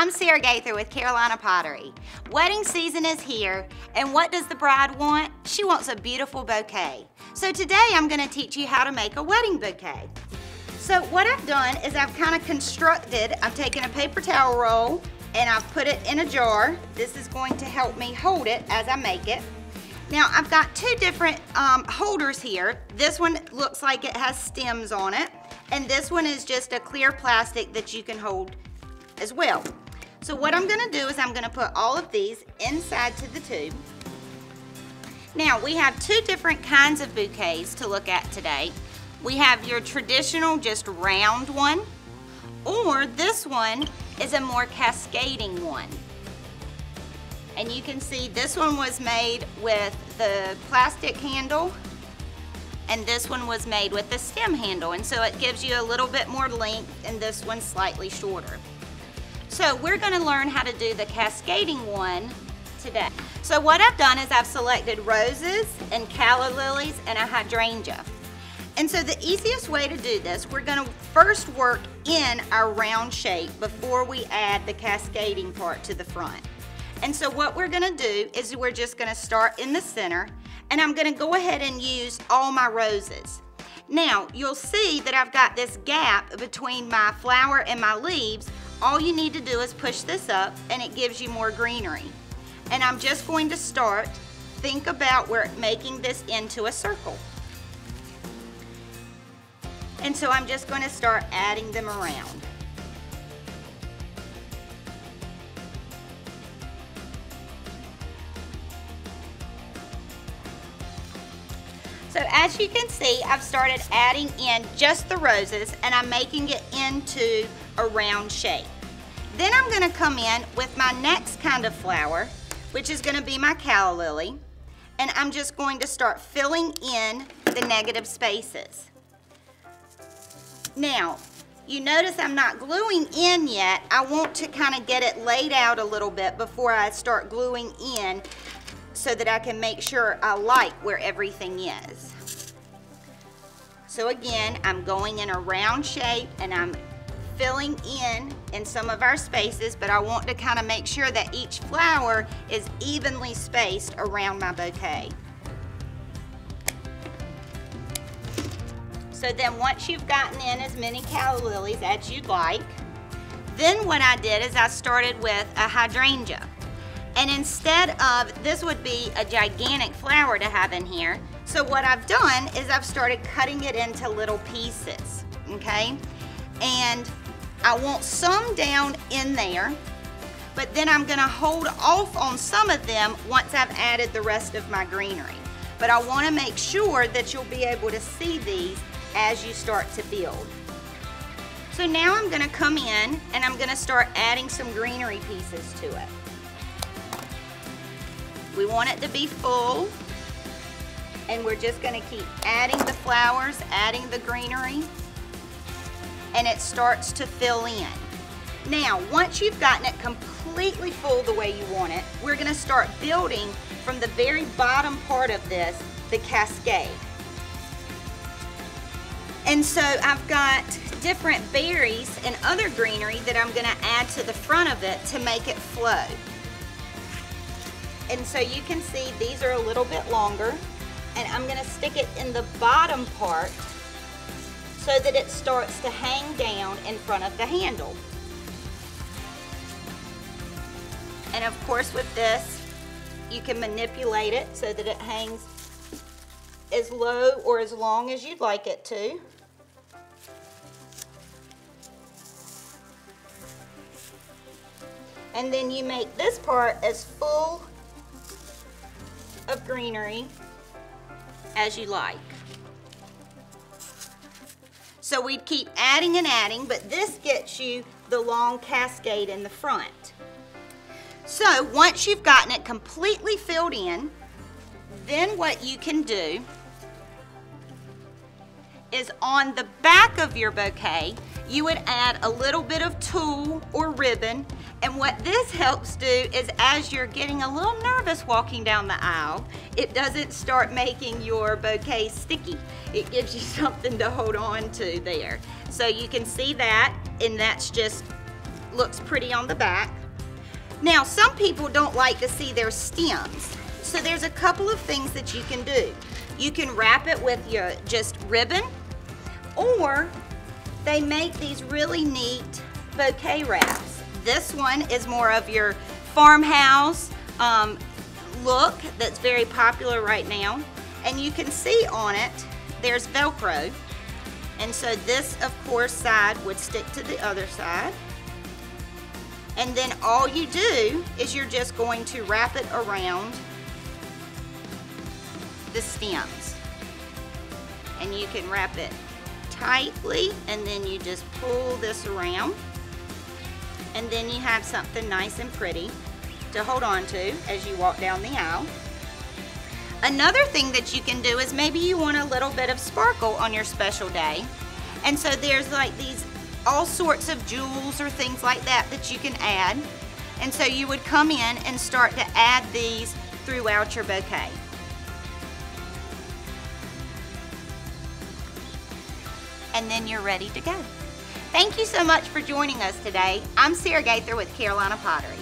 I'm Sarah Gaither with Carolina Pottery. Wedding season is here, and what does the bride want? She wants a beautiful bouquet. So today I'm going to teach you how to make a wedding bouquet. So what I've done is I've kind of constructed, I've taken a paper towel roll and I've put it in a jar. This is going to help me hold it as I make it. Now I've got two different holders here. This one looks like it has stems on it, and this one is just a clear plastic that you can hold as well. So what I'm gonna do is I'm gonna put all of these inside to the tube. Now we have two different kinds of bouquets to look at today. We have your traditional just round one, or this one is a more cascading one. And you can see this one was made with the plastic handle, and this one was made with the stem handle, and so it gives you a little bit more length, and this one's slightly shorter. So we're going to learn how to do the cascading one today. So what I've done is I've selected roses and calla lilies and a hydrangea. And so the easiest way to do this, we're going to first work in our round shape before we add the cascading part to the front. And so what we're going to do is we're just going to start in the center, and I'm going to go ahead and use all my roses. Now you'll see that I've got this gap between my flower and my leaves. All you need to do is push this up and it gives you more greenery. And I'm just going to start, think about we're making this into a circle. And so I'm just going to start adding them around. So as you can see, I've started adding in just the roses, and I'm making it into a round shape. Then I'm going to come in with my next kind of flower, which is going to be my calla lily, and I'm just going to start filling in the negative spaces. Now, you notice I'm not gluing in yet. I want to kind of get it laid out a little bit before I start gluing in, so that I can make sure I like where everything is. So again, I'm going in a round shape and I'm filling in some of our spaces, but I want to kind of make sure that each flower is evenly spaced around my bouquet. So then once you've gotten in as many calla lilies as you'd like, then what I did is I started with a hydrangea. And instead of, this would be a gigantic flower to have in here, so what I've done is I've started cutting it into little pieces, okay? And I want some down in there, but then I'm gonna hold off on some of them once I've added the rest of my greenery. But I wanna make sure that you'll be able to see these as you start to build. So now I'm gonna come in and I'm gonna start adding some greenery pieces to it. We want it to be full, and we're just going to keep adding the flowers, adding the greenery, and it starts to fill in. Now, once you've gotten it completely full the way you want it, we're going to start building from the very bottom part of this, the cascade. And so I've got different berries and other greenery that I'm going to add to the front of it to make it flow. And so you can see these are a little bit longer, and I'm going to stick it in the bottom part so that it starts to hang down in front of the handle. And of course with this, you can manipulate it so that it hangs as low or as long as you'd like it to. And then you make this part as full of greenery as you like. So we'd keep adding and adding, but this gets you the long cascade in the front. So once you've gotten it completely filled in, then what you can do is on the back of your bouquet, you would add a little bit of tulle or ribbon. And what this helps do is, as you're getting a little nervous walking down the aisle, it doesn't start making your bouquet sticky. It gives you something to hold on to there. So you can see that, and that's just looks pretty on the back. Now, some people don't like to see their stems, so there's a couple of things that you can do. You can wrap it with your just ribbon, or they make these really neat bouquet wraps. This one is more of your farmhouse look that's very popular right now. And you can see on it, there's Velcro. And so this, of course, side would stick to the other side. And then all you do is you're just going to wrap it around the stems. And you can wrap it tightly, and then you just pull this around. And then you have something nice and pretty to hold on to as you walk down the aisle. Another thing that you can do is maybe you want a little bit of sparkle on your special day. And so there's like these all sorts of jewels or things like that that you can add. And so you would come in and start to add these throughout your bouquet. And then you're ready to go. Thank you so much for joining us today. I'm Sarah Gaither with Carolina Pottery.